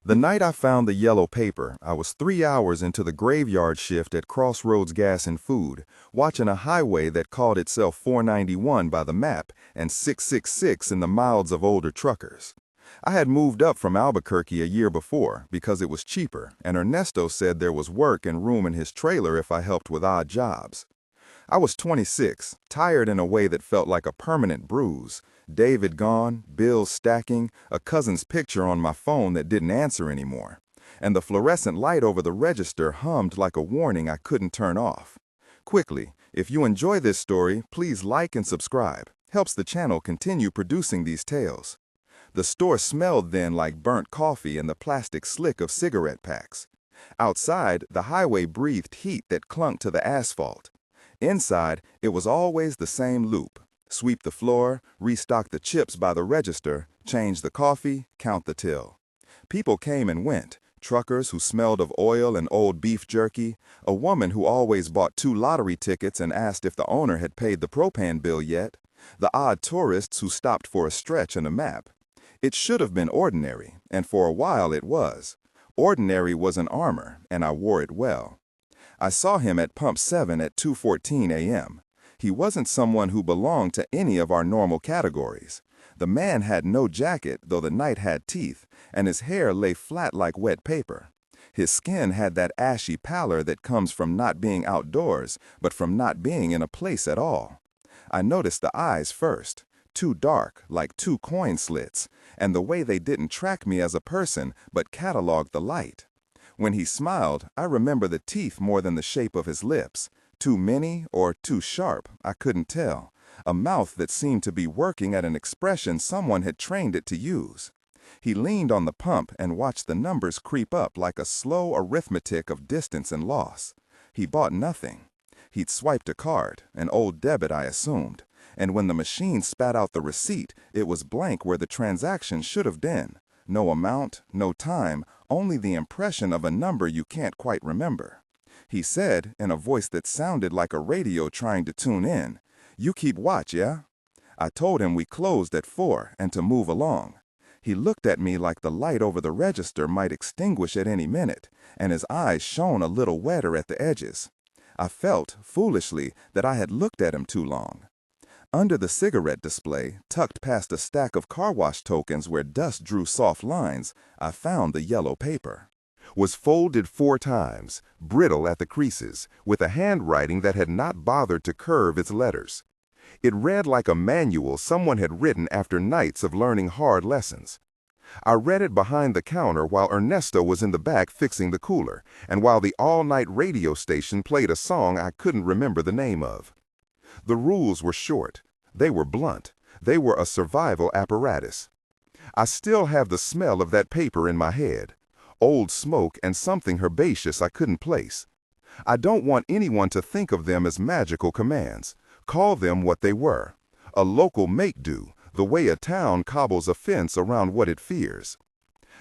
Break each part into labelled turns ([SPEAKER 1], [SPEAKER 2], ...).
[SPEAKER 1] The night I found the yellow paper, I was 3 hours into the graveyard shift at Crossroads Gas and Food, watching a highway that called itself 491 by the map and 666 in the mouths of older truckers. I had moved up from Albuquerque a year before because it was cheaper, and Ernesto said there was work and room in his trailer if I helped with odd jobs. I was 26, tired in a way that felt like a permanent bruise. David gone, bills stacking, a cousin's picture on my phone that didn't answer anymore. And the fluorescent light over the register hummed like a warning I couldn't turn off. Quickly, if you enjoy this story, please like and subscribe. Helps the channel continue producing these tales. The store smelled then like burnt coffee and the plastic slick of cigarette packs. Outside, the highway breathed heat that clung to the asphalt. Inside, it was always the same loop. Sweep the floor, restock the chips by the register, change the coffee, count the till. People came and went, truckers who smelled of oil and old beef jerky, a woman who always bought 2 lottery tickets and asked if the owner had paid the propane bill yet, the odd tourists who stopped for a stretch and a map. It should have been ordinary, and for a while it was. Ordinary was an armor, and I wore it well. I saw him at Pump 7 at 2:14 a.m. He wasn't someone who belonged to any of our normal categories. The man had no jacket, though the night had teeth, and his hair lay flat like wet paper. His skin had that ashy pallor that comes from not being outdoors, but from not being in a place at all. I noticed the eyes first, too dark, like 2 coin slits, and the way they didn't track me as a person, but cataloged the light. When he smiled, I remember the teeth more than the shape of his lips. Too many or too sharp, I couldn't tell. A mouth that seemed to be working at an expression someone had trained it to use. He leaned on the pump and watched the numbers creep up like a slow arithmetic of distance and loss. He bought nothing. He'd swiped a card, an old debit I assumed, and when the machine spat out the receipt, it was blank where the transaction should have been. No amount, no time, only the impression of a number you can't quite remember. He said, in a voice that sounded like a radio trying to tune in, "You keep watch, yeah?" I told him we closed at 4 and to move along. He looked at me like the light over the register might extinguish at any minute, and his eyes shone a little wetter at the edges. I felt, foolishly, that I had looked at him too long. Under the cigarette display, tucked past a stack of car wash tokens where dust drew soft lines, I found the yellow paper. Was folded 4 times, brittle at the creases, with a handwriting that had not bothered to curve its letters. It read like a manual someone had written after nights of learning hard lessons. I read it behind the counter while Ernesto was in the back fixing the cooler, and while the all-night radio station played a song I couldn't remember the name of. The rules were short. They were blunt. They were a survival apparatus. I still have the smell of that paper in my head. Old smoke and something herbaceous I couldn't place. I don't want anyone to think of them as magical commands. Call them what they were. A local make-do, the way a town cobbles a fence around what it fears.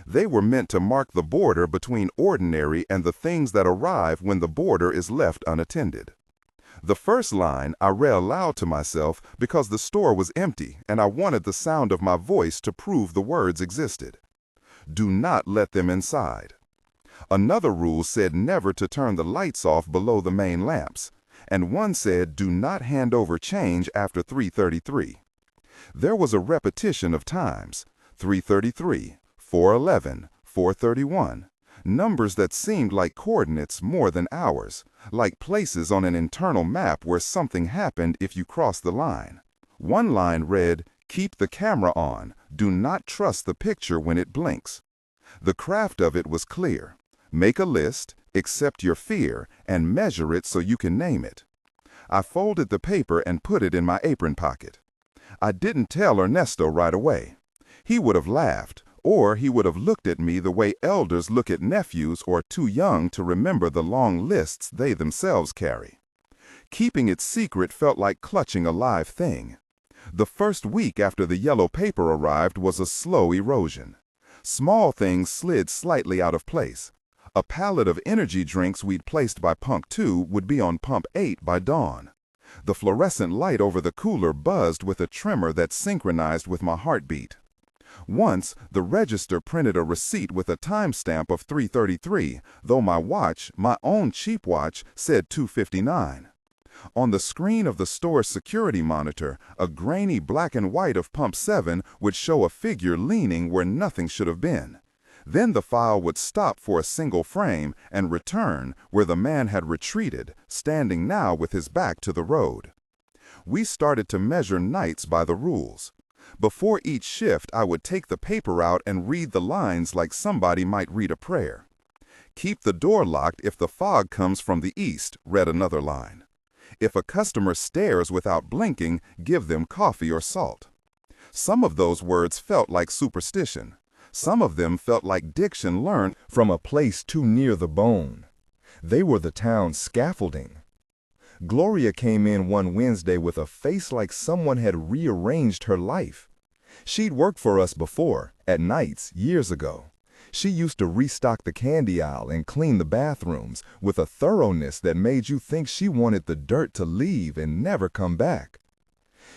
[SPEAKER 1] They were meant to mark the border between ordinary and the things that arrive when the border is left unattended. The first line I read aloud to myself because the store was empty and I wanted the sound of my voice to prove the words existed. Do not let them inside. Another rule said never to turn the lights off below the main lamps, and one said do not hand over change after 3:33. There was a repetition of times, 3:33, 4:11, 4:31. Numbers that seemed like coordinates more than hours, like places on an internal map where something happened if you crossed the line. One line read, "Keep the camera on. Do not trust the picture when it blinks." The craft of it was clear. Make a list, accept your fear, and measure it so you can name it. I folded the paper and put it in my apron pocket. I didn't tell Ernesto right away. He would have laughed, or he would have looked at me the way elders look at nephews or too young to remember the long lists they themselves carry. Keeping it secret felt like clutching a live thing. The first week after the yellow paper arrived was a slow erosion. Small things slid slightly out of place. A pallet of energy drinks we'd placed by Pump 2 would be on Pump 8 by dawn. The fluorescent light over the cooler buzzed with a tremor that synchronized with my heartbeat. Once, the register printed a receipt with a timestamp of 3:33, though my watch, my own cheap watch, said 2:59. On the screen of the store's security monitor, a grainy black and white of pump 7 would show a figure leaning where nothing should have been. Then the file would stop for a single frame and return where the man had retreated, standing now with his back to the road. We started to measure nights by the rules. Before each shift, I would take the paper out and read the lines like somebody might read a prayer. Keep the door locked if the fog comes from the east, read another line. If a customer stares without blinking, give them coffee or salt. Some of those words felt like superstition. Some of them felt like diction learned from a place too near the bone. They were the town's scaffolding. Gloria came in one Wednesday with a face like someone had rearranged her life. She'd worked for us before, at nights, years ago. She used to restock the candy aisle and clean the bathrooms with a thoroughness that made you think she wanted the dirt to leave and never come back.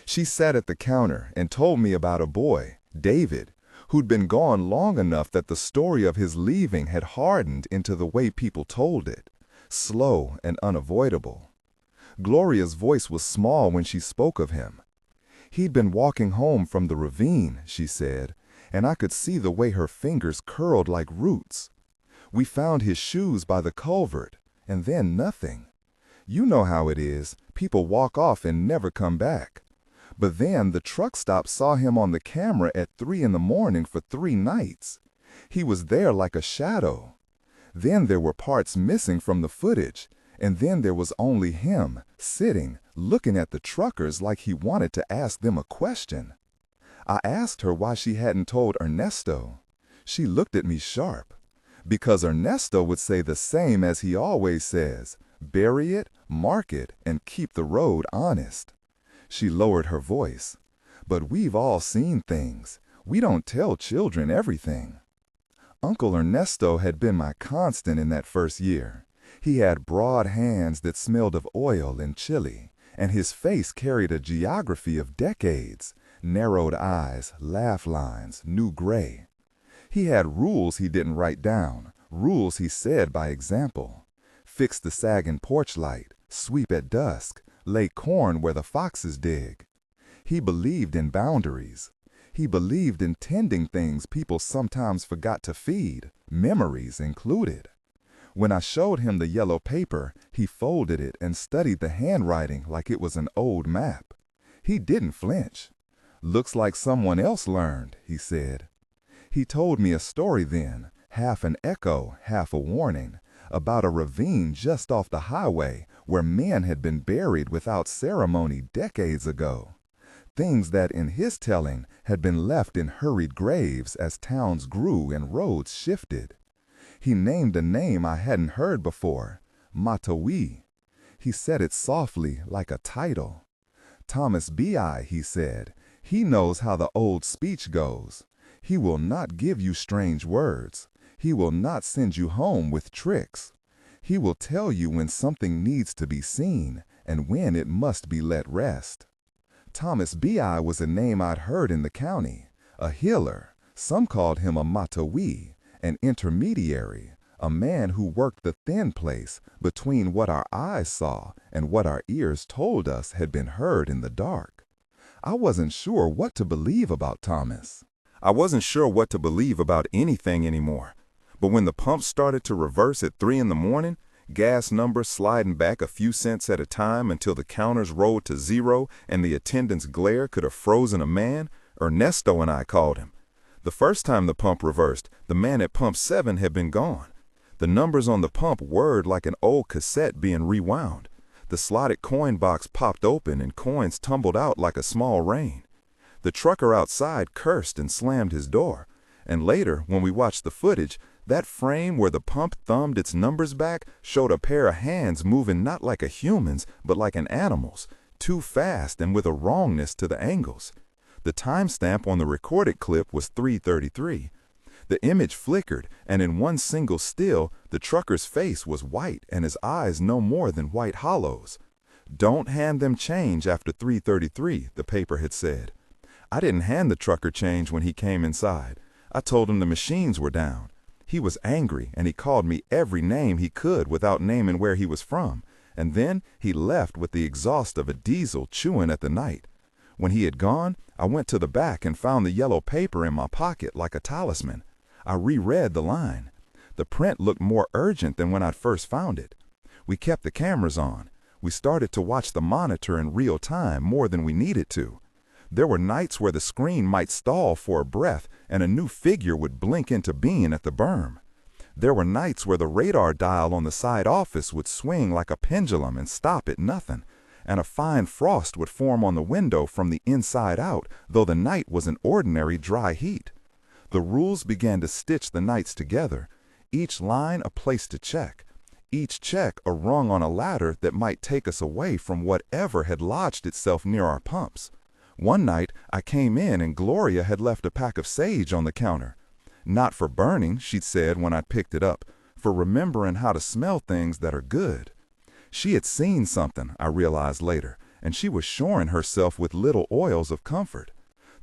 [SPEAKER 1] She sat at the counter and told me about a boy, David, who'd been gone long enough that the story of his leaving had hardened into the way people told it, slow and unavoidable. Gloria's voice was small when she spoke of him. He'd been walking home from the ravine, she said, and I could see the way her fingers curled like roots. We found his shoes by the culvert, and then nothing. You know how it is, people walk off and never come back. But then the truck stop saw him on the camera at 3 in the morning for 3 nights. He was there like a shadow. Then there were parts missing from the footage, and then there was only him, sitting, looking at the truckers like he wanted to ask them a question. I asked her why she hadn't told Ernesto. She looked at me sharp. Because Ernesto would say the same as he always says, bury it, mark it, and keep the road honest. She lowered her voice. But we've all seen things. We don't tell children everything. Uncle Ernesto had been my constant in that first year. He had broad hands that smelled of oil and chili, and his face carried a geography of decades. Narrowed eyes, laugh lines, new gray. He had rules he didn't write down, rules he said by example. Fix the sagging porch light, sweep at dusk, lay corn where the foxes dig. He believed in boundaries. He believed in tending things people sometimes forgot to feed, memories included. When I showed him the yellow paper, he folded it and studied the handwriting like it was an old map. He didn't flinch. Looks like someone else learned, he said. He told me a story then, half an echo, half a warning, about a ravine just off the highway where men had been buried without ceremony decades ago. Things that, in his telling, had been left in hurried graves as towns grew and roads shifted. He named a name I hadn't heard before, Matawi. He said it softly, like a title. Thomas B.I., he said, he knows how the old speech goes. He will not give you strange words. He will not send you home with tricks. He will tell you when something needs to be seen and when it must be let rest. Thomas B.I. was a name I'd heard in the county, a healer. Some called him a Matawi, an intermediary, a man who worked the thin place between what our eyes saw and what our ears told us had been heard in the dark. I wasn't sure what to believe about Thomas. I wasn't sure what to believe about anything anymore. But when the pump started to reverse at 3 in the morning, gas numbers sliding back a few cents at a time until the counters rolled to 0 and the attendant's glare could have frozen a man, Ernesto and I called him. The first time the pump reversed, the man at pump 7 had been gone. The numbers on the pump whirred like an old cassette being rewound. The slotted coin box popped open and coins tumbled out like a small rain. The trucker outside cursed and slammed his door. And later, when we watched the footage, that frame where the pump thumbed its numbers back showed a pair of hands moving not like a human's, but like an animal's, too fast and with a wrongness to the angles. The timestamp on the recorded clip was 3:33. The image flickered, and in one single still, the trucker's face was white and his eyes no more than white hollows. "Don't hand them change after 3:33, the paper had said. I didn't hand the trucker change when he came inside. I told him the machines were down. He was angry, and he called me every name he could without naming where he was from, and then he left with the exhaust of a diesel chewing at the night. When he had gone, I went to the back and found the yellow paper in my pocket like a talisman. I reread the line. The print looked more urgent than when I'd first found it. We kept the cameras on. We started to watch the monitor in real time more than we needed to. There were nights where the screen might stall for a breath and a new figure would blink into being at the berm. There were nights where the radar dial on the side office would swing like a pendulum and stop at nothing, and a fine frost would form on the window from the inside out, though the night was an ordinary dry heat. The rules began to stitch the nights together, each line a place to check, each check a rung on a ladder that might take us away from whatever had lodged itself near our pumps. One night, I came in and Gloria had left a pack of sage on the counter. Not for burning, she'd said when I'd picked it up, for remembering how to smell things that are good. She had seen something, I realized later, and she was shoring herself with little oils of comfort.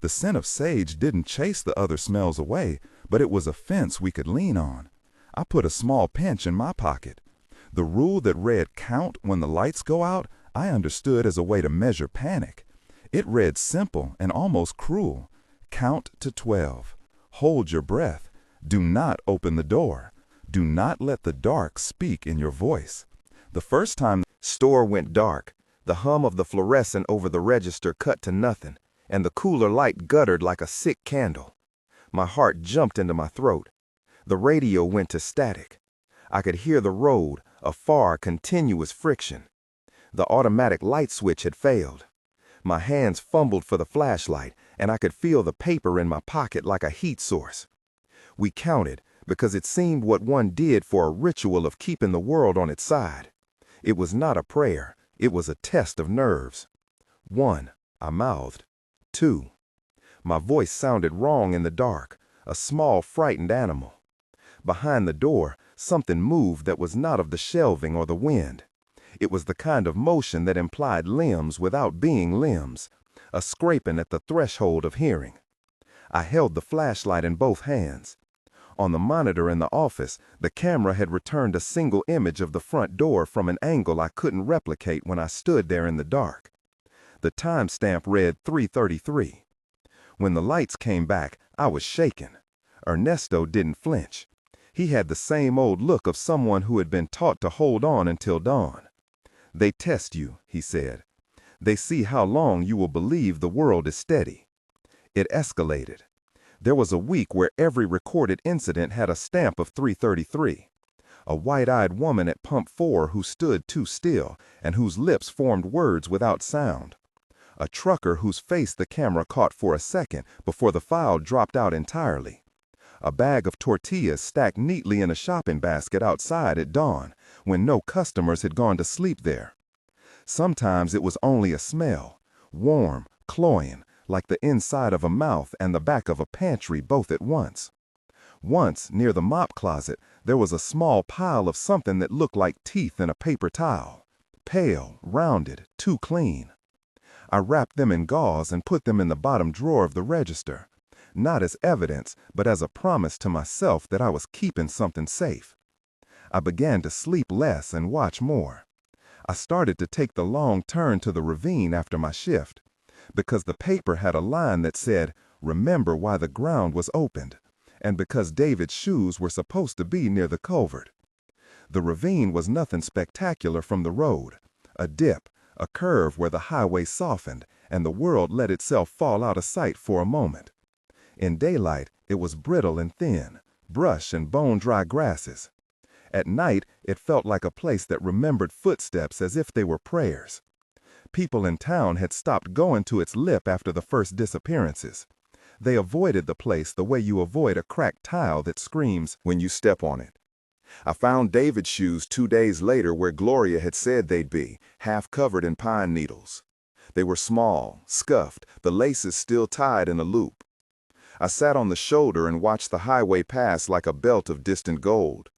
[SPEAKER 1] The scent of sage didn't chase the other smells away, but it was a fence we could lean on. I put a small pinch in my pocket. The rule that read count when the lights go out, I understood as a way to measure panic. It read simple and almost cruel. Count to 12. Hold your breath. Do not open the door. Do not let the dark speak in your voice. The first time the store went dark, the hum of the fluorescent over the register cut to nothing, and the cooler light guttered like a sick candle. My heart jumped into my throat. The radio went to static. I could hear the road, a far, continuous friction. The automatic light switch had failed. My hands fumbled for the flashlight, and I could feel the paper in my pocket like a heat source. We counted, because it seemed what one did for a ritual of keeping the world on its side. It was not a prayer, it was a test of nerves. 1, I mouthed. 2. My voice sounded wrong in the dark, a small, frightened animal. Behind the door, something moved that was not of the shelving or the wind. It was the kind of motion that implied limbs without being limbs, a scraping at the threshold of hearing. I held the flashlight in both hands. On the monitor in the office, the camera had returned a single image of the front door from an angle I couldn't replicate when I stood there in the dark. The timestamp read 3:33. When the lights came back, I was shaken. Ernesto didn't flinch. He had the same old look of someone who had been taught to hold on until dawn. They test you, he said. They see how long you will believe the world is steady. It escalated. There was a week where every recorded incident had a stamp of 3:33. A white-eyed woman at pump 4 who stood too still and whose lips formed words without sound. A trucker whose face the camera caught for a second before the file dropped out entirely. A bag of tortillas stacked neatly in a shopping basket outside at dawn, when no customers had gone to sleep there. Sometimes it was only a smell, warm, cloying, like the inside of a mouth and the back of a pantry both at once. Once, near the mop closet, there was a small pile of something that looked like teeth in a paper towel. Pale, rounded, too clean. I wrapped them in gauze and put them in the bottom drawer of the register. Not as evidence, but as a promise to myself that I was keeping something safe. I began to sleep less and watch more. I started to take the long turn to the ravine after my shift, because the paper had a line that said, "Remember why the ground was opened," and because David's shoes were supposed to be near the culvert. The ravine was nothing spectacular from the road, a dip, a curve where the highway softened, and the world let itself fall out of sight for a moment. In daylight, it was brittle and thin, brush and bone-dry grasses. At night, it felt like a place that remembered footsteps as if they were prayers. People in town had stopped going to its lip after the first disappearances. They avoided the place the way you avoid a cracked tile that screams when you step on it. I found David's shoes 2 days later where Gloria had said they'd be, half covered in pine needles. They were small, scuffed, the laces still tied in a loop. I sat on the shoulder and watched the highway pass like a belt of distant gold.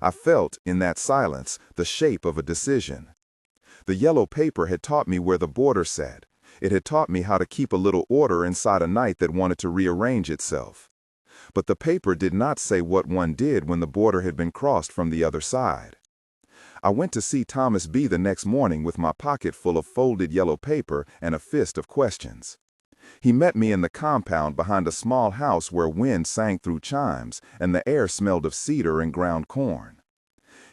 [SPEAKER 1] I felt, in that silence, the shape of a decision. The yellow paper had taught me where the border sat. It had taught me how to keep a little order inside a night that wanted to rearrange itself. But the paper did not say what one did when the border had been crossed from the other side. I went to see Thomas B. the next morning with my pocket full of folded yellow paper and a fist of questions. He met me in the compound behind a small house where wind sang through chimes and the air smelled of cedar and ground corn.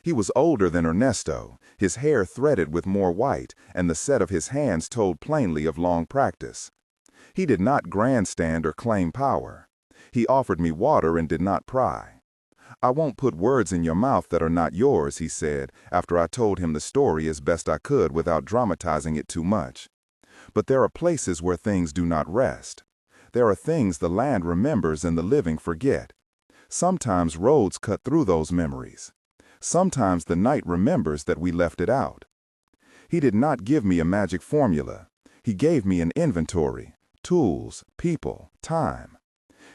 [SPEAKER 1] He was older than Ernesto, his hair threaded with more white, and the set of his hands told plainly of long practice. He did not grandstand or claim power. He offered me water and did not pry. "I won't put words in your mouth that are not yours," he said, after I told him the story as best I could without dramatizing it too much. "But there are places where things do not rest. There are things the land remembers and the living forget. Sometimes roads cut through those memories. Sometimes the night remembers that we left it out." He did not give me a magic formula. He gave me an inventory, tools, people, time.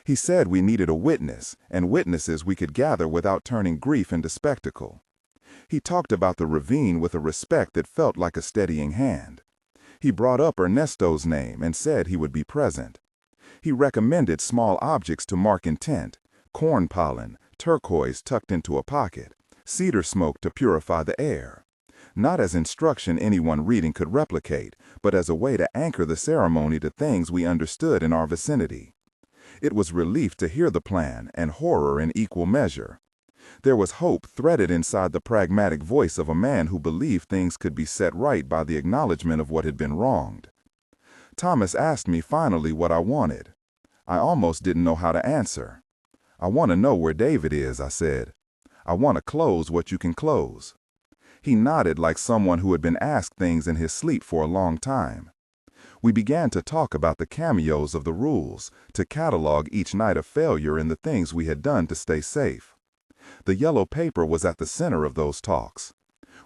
[SPEAKER 1] He said we needed a witness, and witnesses we could gather without turning grief into spectacle. He talked about the ravine with a respect that felt like a steadying hand. He brought up Ernesto's name and said he would be present. He recommended small objects to mark intent: corn pollen, turquoise tucked into a pocket, cedar smoke to purify the air. Not as instruction anyone reading could replicate, but as a way to anchor the ceremony to things we understood in our vicinity. It was relief to hear the plan, and horror in equal measure. There was hope threaded inside the pragmatic voice of a man who believed things could be set right by the acknowledgement of what had been wronged. Thomas asked me finally what I wanted. I almost didn't know how to answer. "I want to know where David is," I said. "I want to close what you can close." He nodded like someone who had been asked things in his sleep for a long time. We began to talk about the cameos of the rules, to catalog each night of failure and the things we had done to stay safe. The yellow paper was at the center of those talks.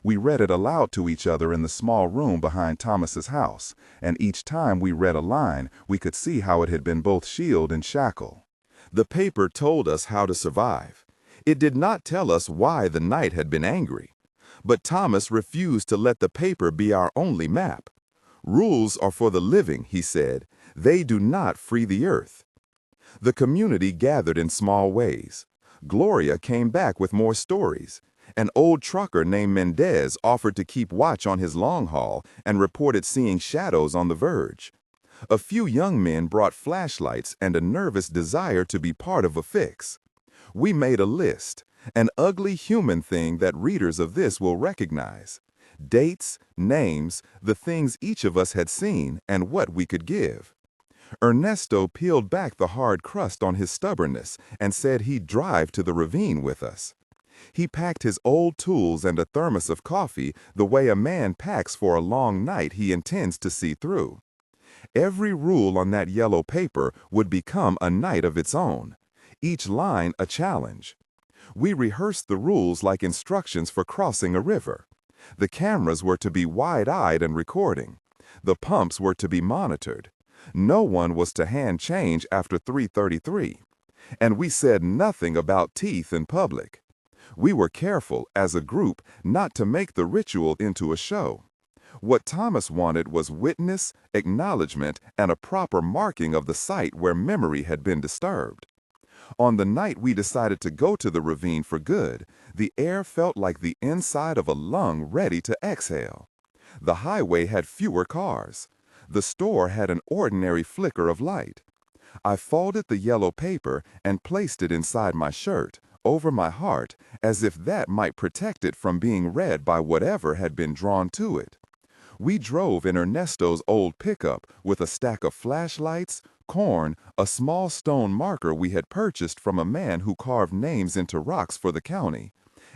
[SPEAKER 1] We read it aloud to each other in the small room behind Thomas's house, and each time we read a line, we could see how it had been both shield and shackle. The paper told us how to survive. It did not tell us why the night had been angry. But Thomas refused to let the paper be our only map. "Rules are for the living," he said. "They do not free the earth." The community gathered in small ways. Gloria came back with more stories. An old trucker named Mendez offered to keep watch on his long haul and reported seeing shadows on the verge. A few young men brought flashlights and a nervous desire to be part of a fix. We made a list, an ugly human thing that readers of this will recognize. Dates, names, the things each of us had seen, and what we could give. Ernesto peeled back the hard crust on his stubbornness and said he'd drive to the ravine with us. He packed his old tools and a thermos of coffee the way a man packs for a long night he intends to see through. Every rule on that yellow paper would become a night of its own, each line a challenge. We rehearsed the rules like instructions for crossing a river. The cameras were to be wide-eyed and recording. The pumps were to be monitored. No one was to hand change after 3:33. And we said nothing about teeth in public. We were careful, as a group, not to make the ritual into a show. What Thomas wanted was witness, acknowledgement, and a proper marking of the site where memory had been disturbed. On the night we decided to go to the ravine for good, the air felt like the inside of a lung ready to exhale. The highway had fewer cars. The store had an ordinary flicker of light. I folded the yellow paper and placed it inside my shirt, over my heart, as if that might protect it from being read by whatever had been drawn to it. We drove in Ernesto's old pickup with a stack of flashlights, corn, a small stone marker we had purchased from a man who carved names into rocks for the county,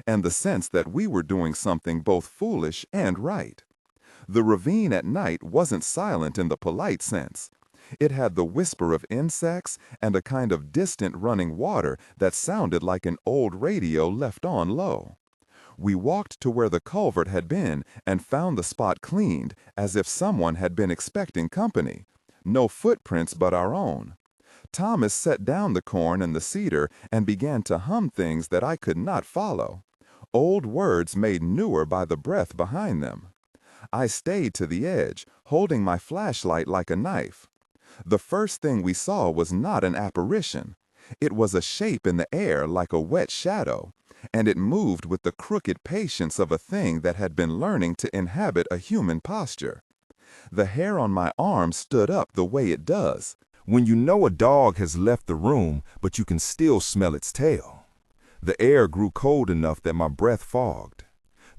[SPEAKER 1] and the sense that we were doing something both foolish and right. The ravine at night wasn't silent in the polite sense. It had the whisper of insects and a kind of distant running water that sounded like an old radio left on low. We walked to where the culvert had been and found the spot cleaned, as if someone had been expecting company. No footprints but our own. Thomas set down the corn and the cedar and began to hum things that I could not follow. Old words made newer by the breath behind them. I stayed to the edge, holding my flashlight like a knife. The first thing we saw was not an apparition. It was a shape in the air like a wet shadow, and it moved with the crooked patience of a thing that had been learning to inhabit a human posture. The hair on my arm stood up the way it does when you know a dog has left the room, but you can still smell its tail. The air grew cold enough that my breath fogged.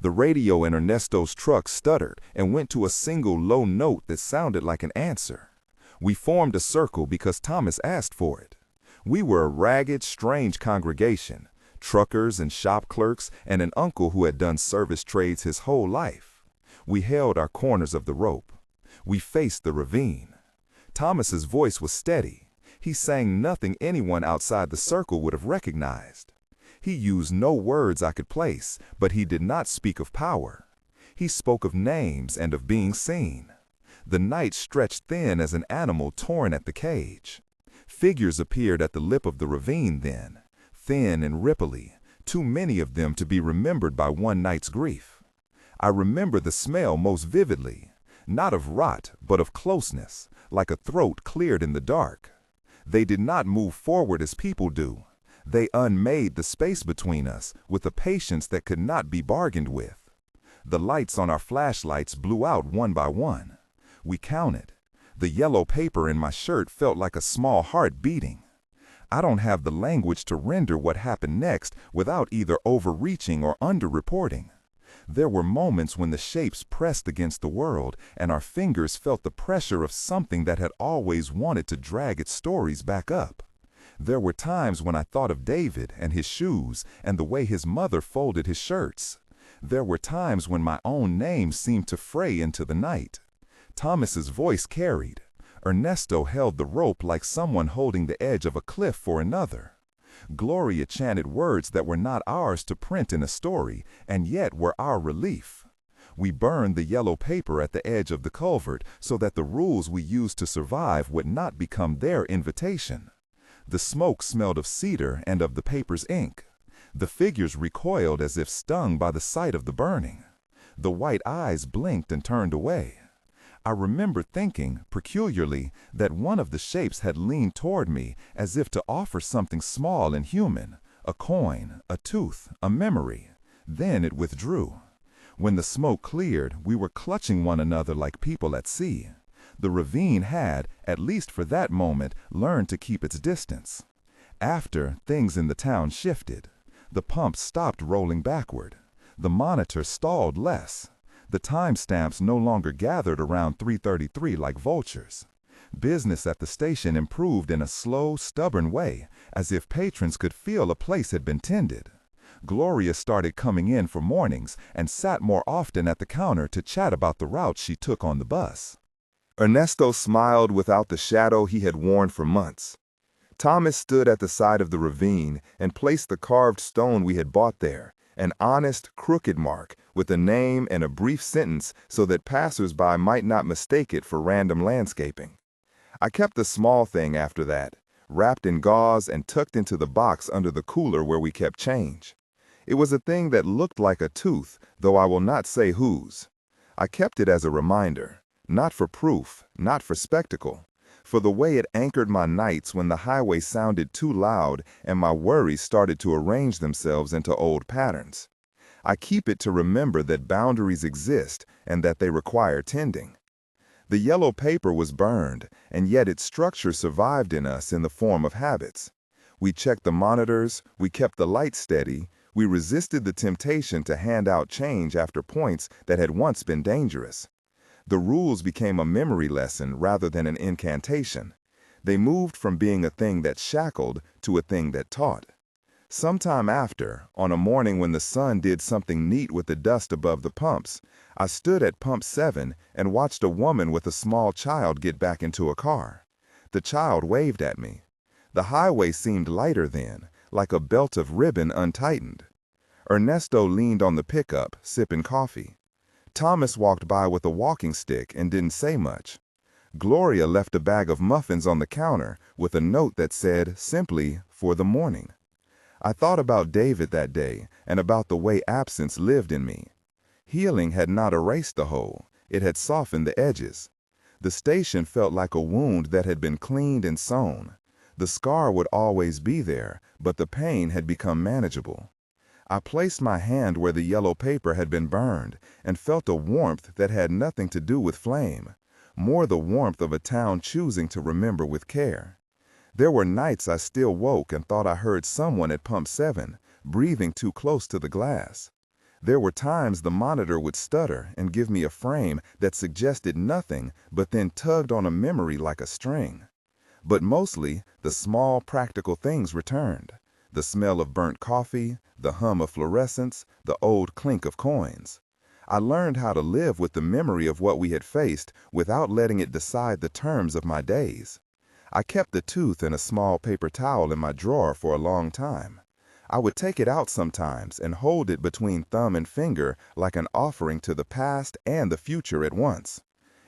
[SPEAKER 1] The radio in Ernesto's truck stuttered and went to a single low note that sounded like an answer. We formed a circle because Thomas asked for it. We were a ragged, strange congregation, truckers and shop clerks and an uncle who had done service trades his whole life. We held our corners of the rope. We faced the ravine. Thomas's voice was steady. He sang nothing anyone outside the circle would have recognized. He used no words I could place, but he did not speak of power. He spoke of names and of being seen. The night stretched thin as an animal torn at the cage. Figures appeared at the lip of the ravine then, thin and ripply, too many of them to be remembered by one night's grief. I remember the smell most vividly, not of rot, but of closeness, like a throat cleared in the dark. They did not move forward as people do. They unmade the space between us with a patience that could not be bargained with. The lights on our flashlights blew out one by one. We counted. The yellow paper in my shirt felt like a small heart beating. I don't have the language to render what happened next without either overreaching or underreporting. There were moments when the shapes pressed against the world and our fingers felt the pressure of something that had always wanted to drag its stories back up. There were times when I thought of David and his shoes and the way his mother folded his shirts. There were times when my own name seemed to fray into the night. Thomas's voice carried. Ernesto held the rope like someone holding the edge of a cliff for another. Gloria chanted words that were not ours to print in a story, and yet were our relief. We burned the yellow paper at the edge of the culvert so that the rules we used to survive would not become their invitation. The smoke smelled of cedar and of the paper's ink. The figures recoiled as if stung by the sight of the burning. The white eyes blinked and turned away. I remember thinking, peculiarly, that one of the shapes had leaned toward me as if to offer something small and human, a coin, a tooth, a memory. Then it withdrew. When the smoke cleared, we were clutching one another like people at sea. The ravine had, at least for that moment, learned to keep its distance. After, things in the town shifted. The pumps stopped rolling backward. The monitor stalled less. The timestamps no longer gathered around 3:33 like vultures. Business at the station improved in a slow, stubborn way, as if patrons could feel a place had been tended. Gloria started coming in for mornings and sat more often at the counter to chat about the route she took on the bus. Ernesto smiled without the shadow he had worn for months. Thomas stood at the side of the ravine and placed the carved stone we had bought there, an honest, crooked mark with a name and a brief sentence so that passers-by might not mistake it for random landscaping. I kept the small thing after that, wrapped in gauze and tucked into the box under the cooler where we kept change. It was a thing that looked like a tooth, though I will not say whose. I kept it as a reminder, not for proof, not for spectacle, for the way it anchored my nights when the highway sounded too loud and my worries started to arrange themselves into old patterns. I keep it to remember that boundaries exist and that they require tending. The yellow paper was burned, and yet its structure survived in us in the form of habits. We checked the monitors, we kept the lights steady, we resisted the temptation to hand out change after points that had once been dangerous. The rules became a memory lesson rather than an incantation. They moved from being a thing that shackled to a thing that taught. Sometime after, on a morning when the sun did something neat with the dust above the pumps, I stood at pump 7 and watched a woman with a small child get back into a car. The child waved at me. The highway seemed lighter then, like a belt of ribbon untightened. Ernesto leaned on the pickup, sipping coffee. Thomas walked by with a walking stick and didn't say much. Gloria left a bag of muffins on the counter with a note that said, simply, "For the morning." I thought about David that day and about the way absence lived in me. Healing had not erased the hole. It had softened the edges. The station felt like a wound that had been cleaned and sewn. The scar would always be there, but the pain had become manageable. I placed my hand where the yellow paper had been burned and felt a warmth that had nothing to do with flame, more the warmth of a town choosing to remember with care. There were nights I still woke and thought I heard someone at Pump 7, breathing too close to the glass. There were times the monitor would stutter and give me a frame that suggested nothing but then tugged on a memory like a string. But mostly, the small practical things returned. The smell of burnt coffee, the hum of fluorescence, the old clink of coins. I learned how to live with the memory of what we had faced without letting it decide the terms of my days. I kept the tooth and a small paper towel in my drawer for a long time. I would take it out sometimes and hold it between thumb and finger like an offering to the past and the future at once.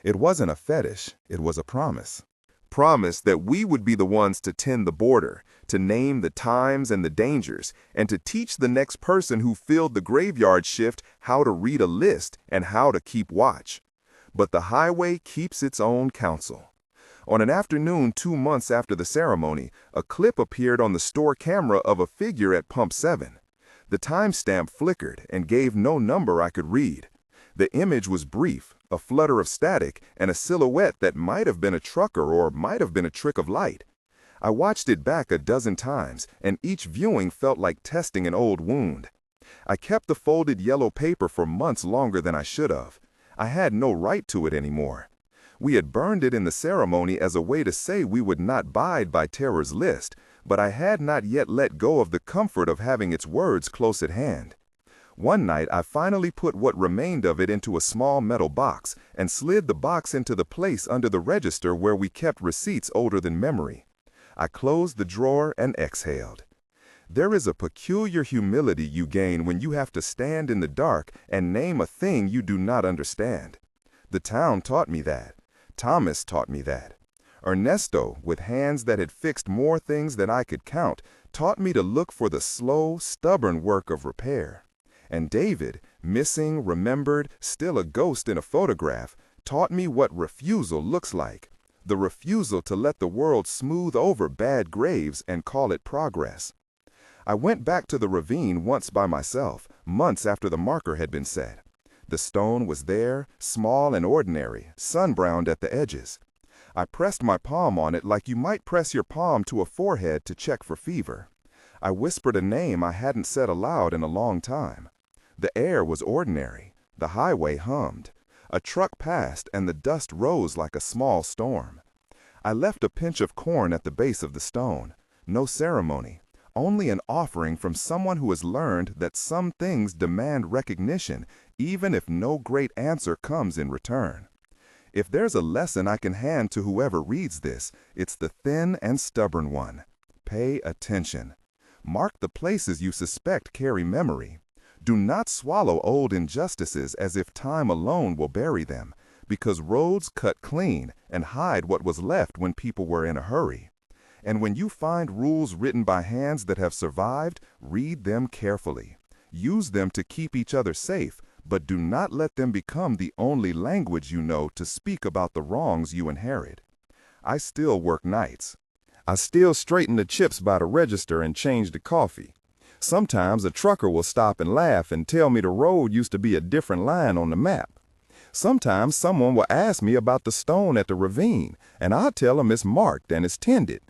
[SPEAKER 1] It wasn't a fetish, it was a promise. Promise that we would be the ones to tend the border, to name the times and the dangers, and to teach the next person who filled the graveyard shift how to read a list and how to keep watch. But the highway keeps its own counsel. On an afternoon 2 months after the ceremony, a clip appeared on the store camera of a figure at Pump 7. The timestamp flickered and gave no number I could read. The image was brief, a flutter of static, and a silhouette that might have been a trucker or might have been a trick of light. I watched it back a dozen times, and each viewing felt like testing an old wound. I kept the folded yellow paper for months longer than I should have. I had no right to it anymore. We had burned it in the ceremony as a way to say we would not abide by terror's list, but I had not yet let go of the comfort of having its words close at hand. One night I finally put what remained of it into a small metal box and slid the box into the place under the register where we kept receipts older than memory. I closed the drawer and exhaled. There is a peculiar humility you gain when you have to stand in the dark and name a thing you do not understand. The town taught me that. Thomas taught me that. Ernesto, with hands that had fixed more things than I could count, taught me to look for the slow, stubborn work of repair. And David, missing, remembered, still a ghost in a photograph, taught me what refusal looks like. The refusal to let the world smooth over bad graves and call it progress. I went back to the ravine once by myself, months after the marker had been set. The stone was there, small and ordinary, sun-browned at the edges. I pressed my palm on it like you might press your palm to a forehead to check for fever. I whispered a name I hadn't said aloud in a long time. The air was ordinary. The highway hummed. A truck passed and the dust rose like a small storm. I left a pinch of corn at the base of the stone. No ceremony. Only an offering from someone who has learned that some things demand recognition, even if no great answer comes in return. If there's a lesson I can hand to whoever reads this, it's the thin and stubborn one. Pay attention. Mark the places you suspect carry memory. Do not swallow old injustices as if time alone will bury them, because roads cut clean and hide what was left when people were in a hurry. And when you find rules written by hands that have survived, read them carefully. Use them to keep each other safe, but do not let them become the only language you know to speak about the wrongs you inherit. I still work nights. I still straighten the chips by the register and change the coffee. Sometimes a trucker will stop and laugh and tell me the road used to be a different line on the map. Sometimes someone will ask me about the stone at the ravine, and I'll tell them it's marked and it's tended.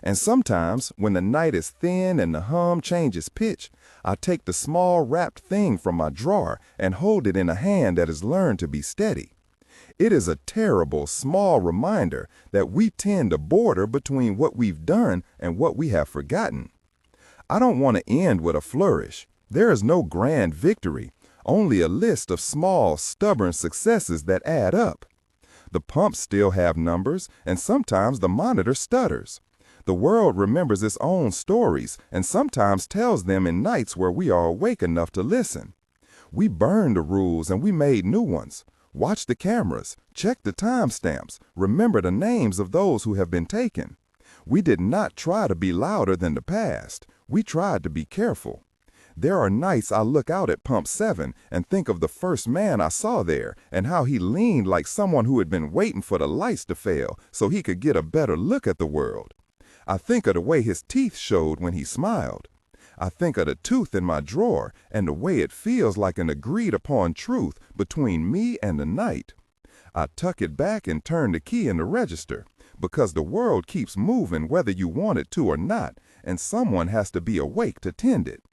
[SPEAKER 1] And sometimes, when the night is thin and the hum changes pitch, I take the small wrapped thing from my drawer and hold it in a hand that has learned to be steady. It is a terrible, small reminder that we tend a border between what we've done and what we have forgotten. I don't want to end with a flourish. There is no grand victory, only a list of small, stubborn successes that add up. The pumps still have numbers, and sometimes the monitor stutters. The world remembers its own stories and sometimes tells them in nights where we are awake enough to listen. We burned the rules and we made new ones. Watch the cameras, check the timestamps, remember the names of those who have been taken. We did not try to be louder than the past. We tried to be careful. There are nights I look out at Pump 7 and think of the first man I saw there and how he leaned like someone who had been waiting for the lights to fail so he could get a better look at the world. I think of the way his teeth showed when he smiled. I think of the tooth in my drawer and the way it feels like an agreed-upon truth between me and the night. I tuck it back and turn the key in the register, because the world keeps moving whether you want it to or not, and someone has to be awake to tend it.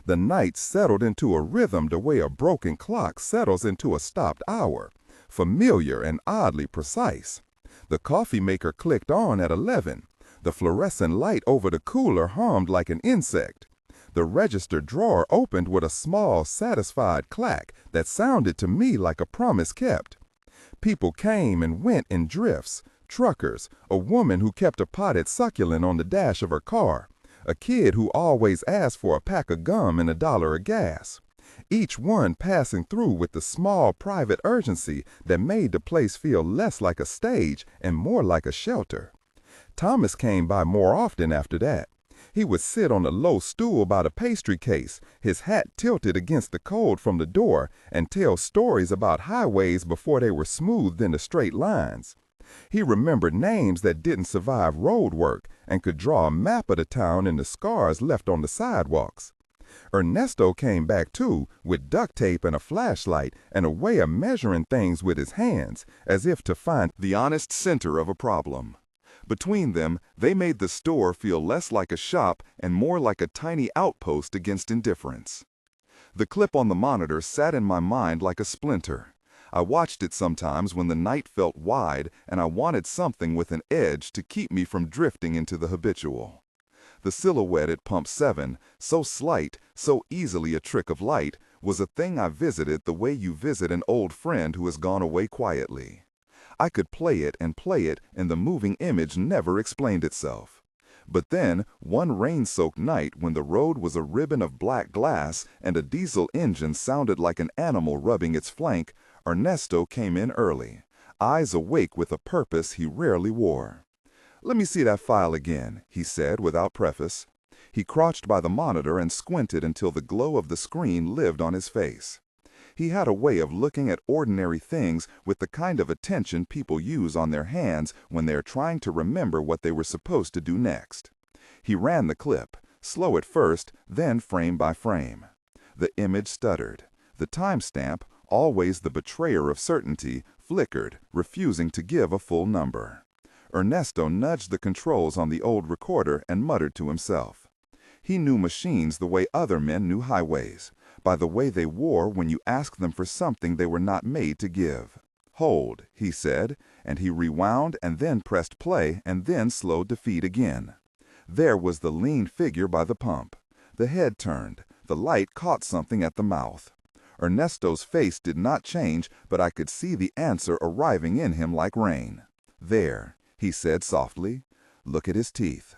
[SPEAKER 1] The night settled into a rhythm the way a broken clock settles into a stopped hour, familiar and oddly precise. The coffee maker clicked on at 11. The fluorescent light over the cooler hummed like an insect. The register drawer opened with a small, satisfied clack that sounded to me like a promise kept. People came and went in drifts. Truckers, a woman who kept a potted succulent on the dash of her car, a kid who always asked for a pack of gum and $1 of gas. Each one passing through with the small private urgency that made the place feel less like a stage and more like a shelter. Thomas came by more often after that. He would sit on a low stool by the pastry case, his hat tilted against the cold from the door, and tell stories about highways before they were smoothed into straight lines. He remembered names that didn't survive road work and could draw a map of the town in the scars left on the sidewalks. Ernesto came back too, with duct tape and a flashlight and a way of measuring things with his hands, as if to find the honest center of a problem. Between them, they made the store feel less like a shop and more like a tiny outpost against indifference. The clip on the monitor sat in my mind like a splinter. I watched it sometimes when the night felt wide and I wanted something with an edge to keep me from drifting into the habitual. The silhouette at Pump 7, so slight, so easily a trick of light, was a thing I visited the way you visit an old friend who has gone away quietly. I could play it, and the moving image never explained itself. But then, one rain-soaked night when the road was a ribbon of black glass and a diesel engine sounded like an animal rubbing its flank, Ernesto came in early, eyes awake with a purpose he rarely wore. "Let me see that file again," he said without preface. He crouched by the monitor and squinted until the glow of the screen lived on his face. He had a way of looking at ordinary things with the kind of attention people use on their hands when they're trying to remember what they were supposed to do next. He ran the clip, slow at first, then frame by frame. The image stuttered. The timestamp, always the betrayer of certainty, flickered, refusing to give a full number. Ernesto nudged the controls on the old recorder and muttered to himself. He knew machines the way other men knew highways, by the way they wore when you asked them for something they were not made to give. "Hold," he said, and he rewound and then pressed play and then slowed to feed again. There was the lean figure by the pump. The head turned. The light caught something at the mouth. Ernesto's face did not change, but I could see the answer arriving in him like rain. "There," he said softly. "Look at his teeth."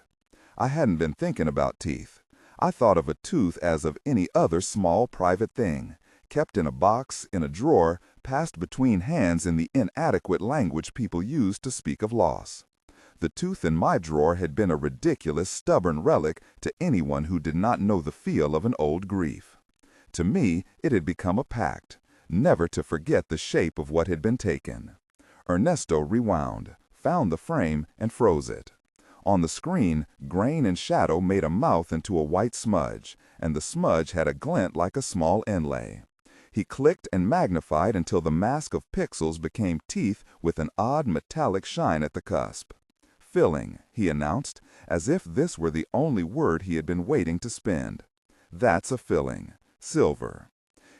[SPEAKER 1] I hadn't been thinking about teeth. I thought of a tooth as of any other small private thing, kept in a box, in a drawer, passed between hands in the inadequate language people use to speak of loss. The tooth in my drawer had been a ridiculous, stubborn relic to anyone who did not know the feel of an old grief. To me, it had become a pact, never to forget the shape of what had been taken. Ernesto rewound, found the frame, and froze it. On the screen, grain and shadow made a mouth into a white smudge, and the smudge had a glint like a small inlay. He clicked and magnified until the mask of pixels became teeth with an odd metallic shine at the cusp. "Filling," he announced, as if this were the only word he had been waiting to spend. "That's a filling. Silver."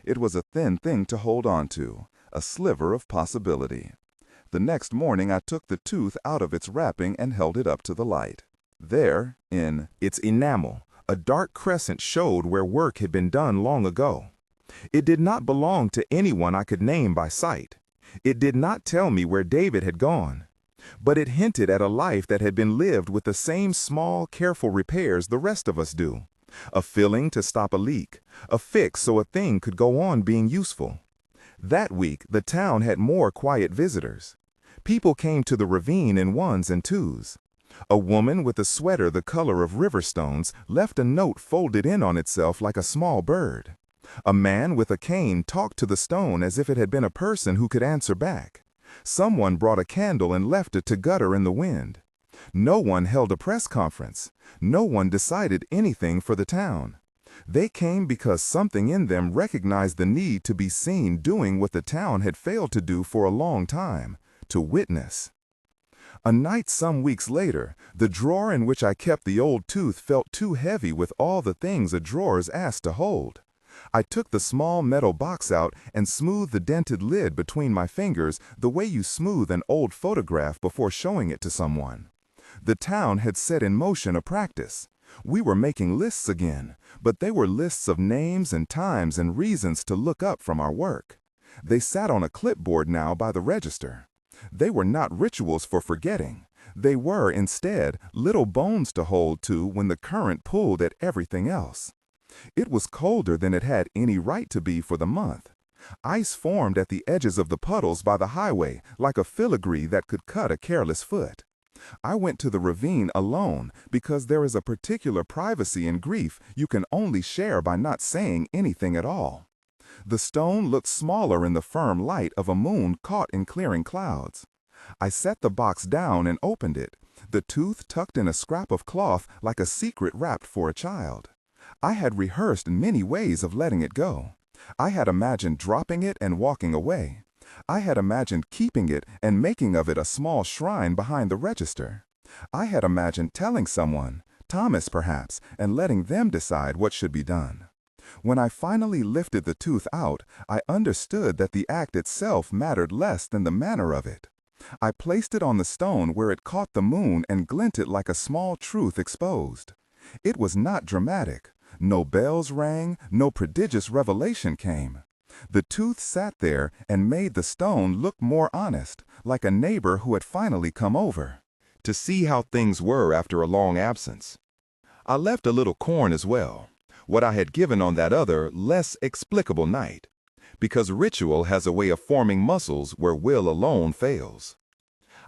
[SPEAKER 1] It was a thin thing to hold on to, a sliver of possibility. The next morning I took the tooth out of its wrapping and held it up to the light. There, in its enamel, a dark crescent showed where work had been done long ago. It did not belong to anyone I could name by sight. It did not tell me where David had gone. But it hinted at a life that had been lived with the same small, careful repairs the rest of us do. A filling to stop a leak, a fix so a thing could go on being useful. That week, the town had more quiet visitors. People came to the ravine in ones and twos. A woman with a sweater the color of river stones left a note folded in on itself like a small bird. A man with a cane talked to the stone as if it had been a person who could answer back. Someone brought a candle and left it to gutter in the wind. No one held a press conference. No one decided anything for the town. They came because something in them recognized the need to be seen doing what the town had failed to do for a long time, to witness. A night some weeks later, the drawer in which I kept the old tooth felt too heavy with all the things a drawer is asked to hold. I took the small metal box out and smoothed the dented lid between my fingers the way you smooth an old photograph before showing it to someone. The town had set in motion a practice. We were making lists again, but they were lists of names and times and reasons to look up from our work. They sat on a clipboard now by the register. They were not rituals for forgetting. They were, instead, little bones to hold to when the current pulled at everything else. It was colder than it had any right to be for the month. Ice formed at the edges of the puddles by the highway like a filigree that could cut a careless foot. I went to the ravine alone because there is a particular privacy in grief you can only share by not saying anything at all. The stone looked smaller in the firm light of a moon caught in clearing clouds. I set the box down and opened it, the tooth tucked in a scrap of cloth like a secret wrapped for a child. I had rehearsed many ways of letting it go. I had imagined dropping it and walking away. I had imagined keeping it and making of it a small shrine behind the register. I had imagined telling someone, Thomas perhaps, and letting them decide what should be done. When I finally lifted the tooth out, I understood that the act itself mattered less than the manner of it. I placed it on the stone where it caught the moon and glinted like a small truth exposed. It was not dramatic. No bells rang, no prodigious revelation came. The tooth sat there and made the stone look more honest, like a neighbor who had finally come over to see how things were after a long absence. I left a little corn as well, what I had given on that other, less explicable night, because ritual has a way of forming muscles where will alone fails.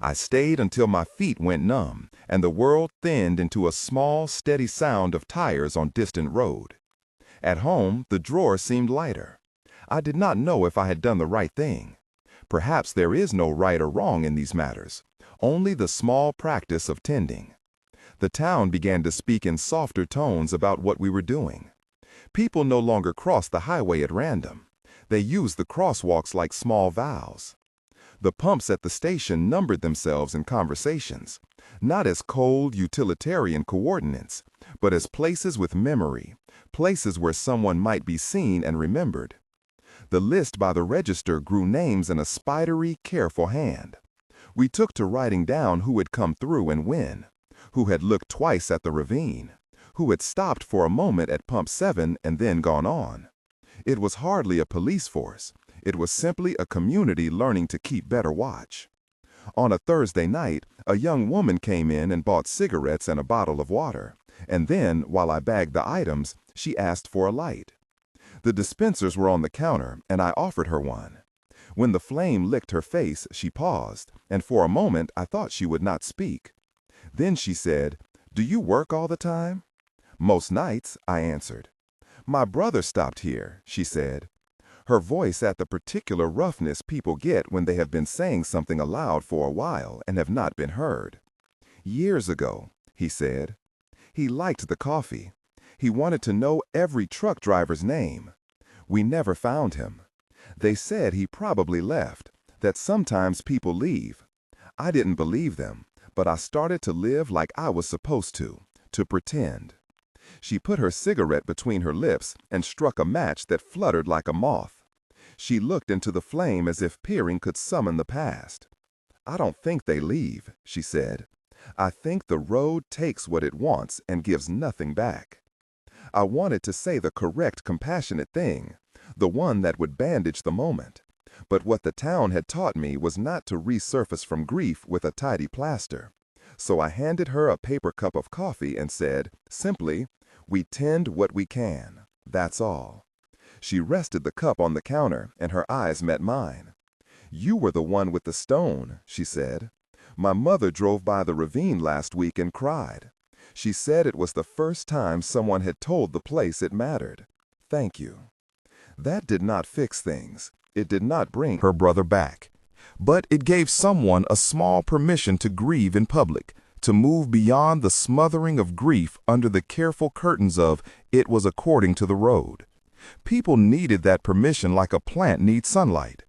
[SPEAKER 1] I stayed until my feet went numb and the world thinned into a small, steady sound of tires on distant road. At home, the drawer seemed lighter. I did not know if I had done the right thing. Perhaps there is no right or wrong in these matters, only the small practice of tending. The town began to speak in softer tones about what we were doing. People no longer crossed the highway at random. They used the crosswalks like small vows. The pumps at the station numbered themselves in conversations, not as cold, utilitarian coordinates, but as places with memory, places where someone might be seen and remembered. The list by the register grew names in a spidery, careful hand. We took to writing down who had come through and when, who had looked twice at the ravine, who had stopped for a moment at Pump 7 and then gone on. It was hardly a police force. It was simply a community learning to keep better watch. On a Thursday night, a young woman came in and bought cigarettes and a bottle of water, and then, while I bagged the items, she asked for a light. The dispensers were on the counter, and I offered her one. When the flame licked her face, she paused, and for a moment I thought she would not speak. Then she said, "Do you work all the time?" "Most nights," I answered. "My brother stopped here," she said. Her voice had the particular roughness people get when they have been saying something aloud for a while and have not been heard. "Years ago," he said. He liked the coffee. He wanted to know every truck driver's name. We never found him. They said he probably left, that sometimes people leave. I didn't believe them, but I started to live like I was supposed to pretend. She put her cigarette between her lips and struck a match that fluttered like a moth. She looked into the flame as if peering could summon the past. "I don't think they leave," she said. "I think the road takes what it wants and gives nothing back." I wanted to say the correct, compassionate thing, the one that would bandage the moment. But what the town had taught me was not to resurface from grief with a tidy plaster. So I handed her a paper cup of coffee and said, simply, "We tend what we can. That's all." She rested the cup on the counter, and her eyes met mine. "You were the one with the stone," she said. My mother drove by the ravine last week and cried. She said it was the first time someone had told the place it mattered. Thank you. That did not fix things. It did not bring her brother back. But it gave someone a small permission to grieve in public, to move beyond the smothering of grief under the careful curtains of "it was according to the road." People needed that permission like a plant needs sunlight.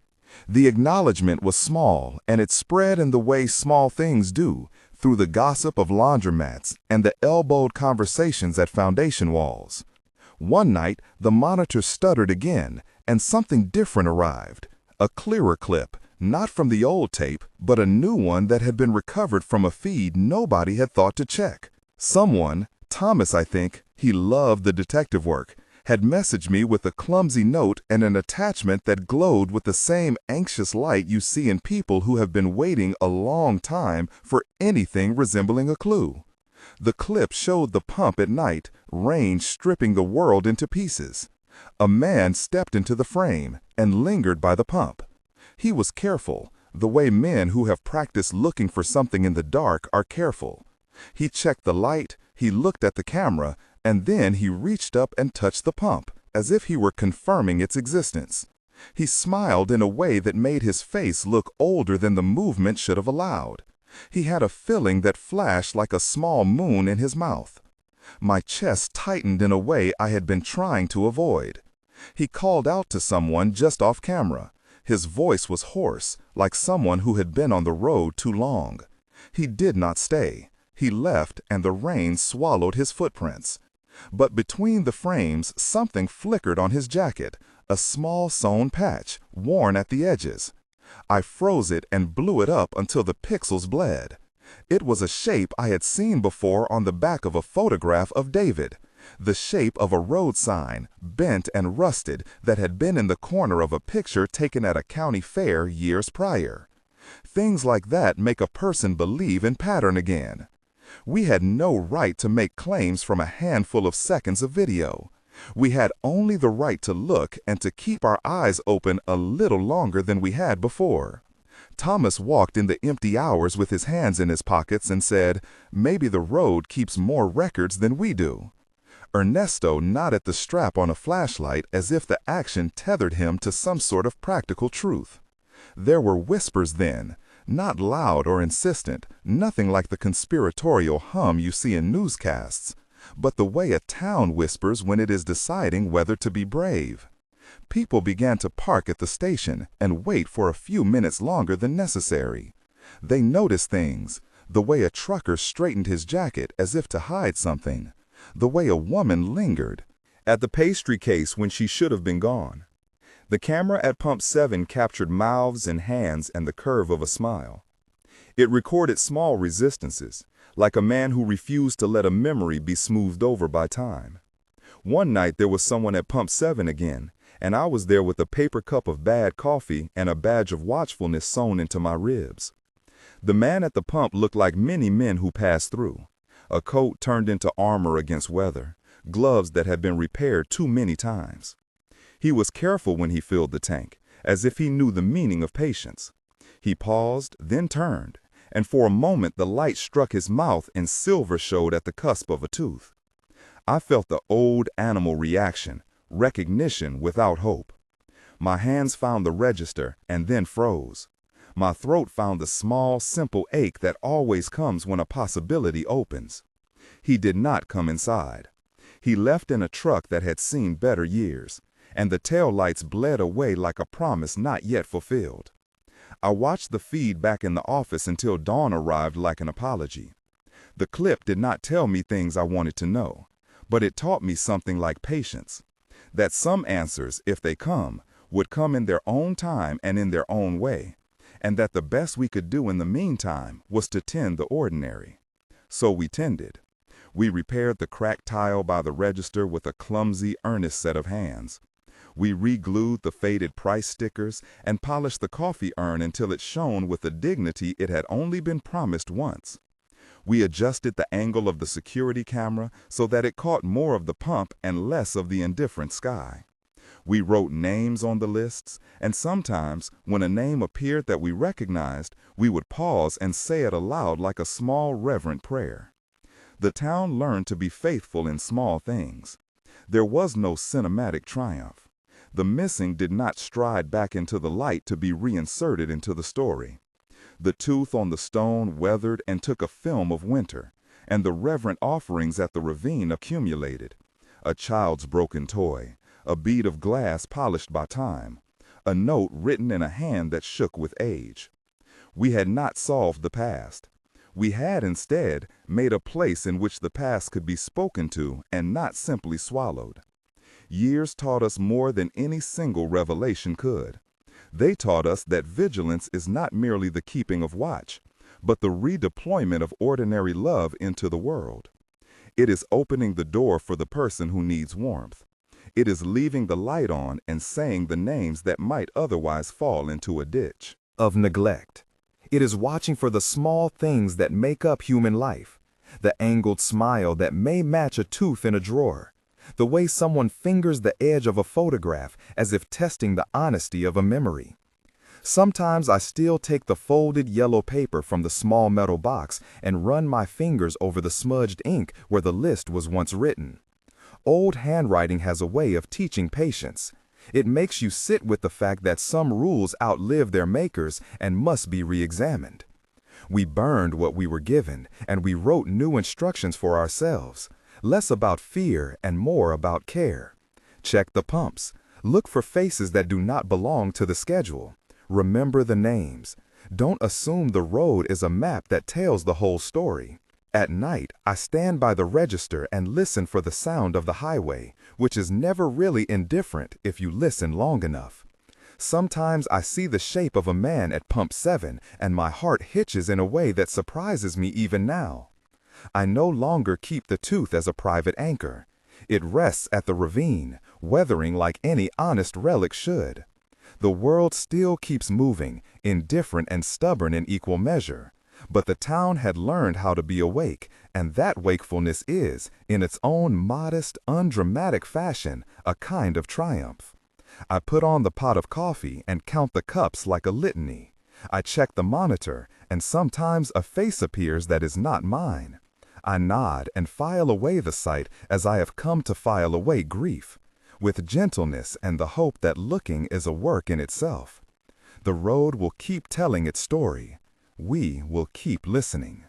[SPEAKER 1] The acknowledgement was small, and it spread in the way small things do, through the gossip of laundromats and the elbowed conversations at foundation walls. One night, the monitor stuttered again, and something different arrived. A clearer clip, not from the old tape, but a new one that had been recovered from a feed nobody had thought to check. Someone, Thomas I think, he loved the detective work, had messaged me with a clumsy note and an attachment that glowed with the same anxious light you see in people who have been waiting a long time for anything resembling a clue. The clip showed the pump at night, rain stripping the world into pieces. A man stepped into the frame and lingered by the pump. He was careful, the way men who have practiced looking for something in the dark are careful. He checked the light, he looked at the camera, and then he reached up and touched the pump, as if he were confirming its existence. He smiled in a way that made his face look older than the movement should have allowed. He had a filling that flashed like a small moon in his mouth. My chest tightened in a way I had been trying to avoid. He called out to someone just off camera. His voice was hoarse, like someone who had been on the road too long. He did not stay. He left, and the rain swallowed his footprints. But between the frames, something flickered on his jacket, a small sewn patch, worn at the edges. I froze it and blew it up until the pixels bled. It was a shape I had seen before on the back of a photograph of David, the shape of a road sign, bent and rusted, that had been in the corner of a picture taken at a county fair years prior. Things like that make a person believe in pattern again. We had no right to make claims from a handful of seconds of video. We had only the right to look and to keep our eyes open a little longer than we had before. Thomas walked in the empty hours with his hands in his pockets and said, "Maybe the road keeps more records than we do." Ernesto knotted the strap on a flashlight as if the action tethered him to some sort of practical truth. There were whispers then, not loud or insistent, nothing like the conspiratorial hum you see in newscasts, but the way a town whispers when it is deciding whether to be brave. People began to park at the station and wait for a few minutes longer than necessary. They noticed things, the way a trucker straightened his jacket as if to hide something, the way a woman lingered at the pastry case when she should have been gone. The camera at Pump 7 captured mouths and hands and the curve of a smile. It recorded small resistances, like a man who refused to let a memory be smoothed over by time. One night there was someone at Pump 7 again, and I was there with a paper cup of bad coffee and a badge of watchfulness sewn into my ribs. The man at the pump looked like many men who passed through. A coat turned into armor against weather, gloves that had been repaired too many times. He was careful when he filled the tank, as if he knew the meaning of patience. He paused, then turned, and for a moment the light struck his mouth and silver showed at the cusp of a tooth. I felt the old animal reaction, recognition without hope. My hands found the register and then froze. My throat found the small, simple ache that always comes when a possibility opens. He did not come inside. He left in a truck that had seen better years, and the taillights bled away like a promise not yet fulfilled. I watched the feed back in the office until Dawn arrived like an apology. The clip did not tell me things I wanted to know, but it taught me something like patience. That some answers, if they come, would come in their own time and in their own way, and that the best we could do in the meantime was to tend the ordinary. So we tended. We repaired the cracked tile by the register with a clumsy, earnest set of hands. We re-glued the faded price stickers and polished the coffee urn until it shone with the dignity it had only been promised once. We adjusted the angle of the security camera so that it caught more of the pump and less of the indifferent sky. We wrote names on the lists, and sometimes, when a name appeared that we recognized, we would pause and say it aloud like a small reverent prayer. The town learned to be faithful in small things. There was no cinematic triumph. The missing did not stride back into the light to be reinserted into the story. The tooth on the stone weathered and took a film of winter, and the reverent offerings at the ravine accumulated. A child's broken toy, a bead of glass polished by time, a note written in a hand that shook with age. We had not solved the past. We had instead made a place in which the past could be spoken to and not simply swallowed. Years taught us more than any single revelation could. They taught us that vigilance is not merely the keeping of watch, but the redeployment of ordinary love into the world. It is opening the door for the person who needs warmth. It is leaving the light on and saying the names that might otherwise fall into a ditch
[SPEAKER 2] of neglect. It is watching for the small things that make up human life, the angled smile that may match a tooth in a drawer, the way someone fingers the edge of a photograph as if testing the honesty of a memory. Sometimes I still take the folded yellow paper from the small metal box and run my fingers over the smudged ink where the list was once written. Old handwriting has a way of teaching patience. It makes you sit with the fact that some rules outlive their makers and must be re-examined. We burned what we were given, and we wrote new instructions for ourselves, less about fear and more about care. Check the pumps. Look for faces that do not belong to the schedule. Remember the names. Don't assume the road is a map that tells the whole story. At night, I stand by the register and listen for the sound of the highway, which is never really indifferent if you listen long enough. Sometimes I see the shape of a man at pump 7 and my heart hitches in a way that surprises me even now. I no longer keep the tooth as a private anchor. It rests at the ravine, weathering like any honest relic should. The world still keeps moving, indifferent and stubborn in equal measure. But the town had learned how to be awake, and that wakefulness is, in its own modest, undramatic fashion, a kind of triumph. I put on the pot of coffee and count the cups like a litany. I check the monitor, and sometimes a face appears that is not mine. I nod and file away the sight as I have come to file away grief, with gentleness and the hope that looking is a work in itself. The road will keep telling its story. We will keep listening.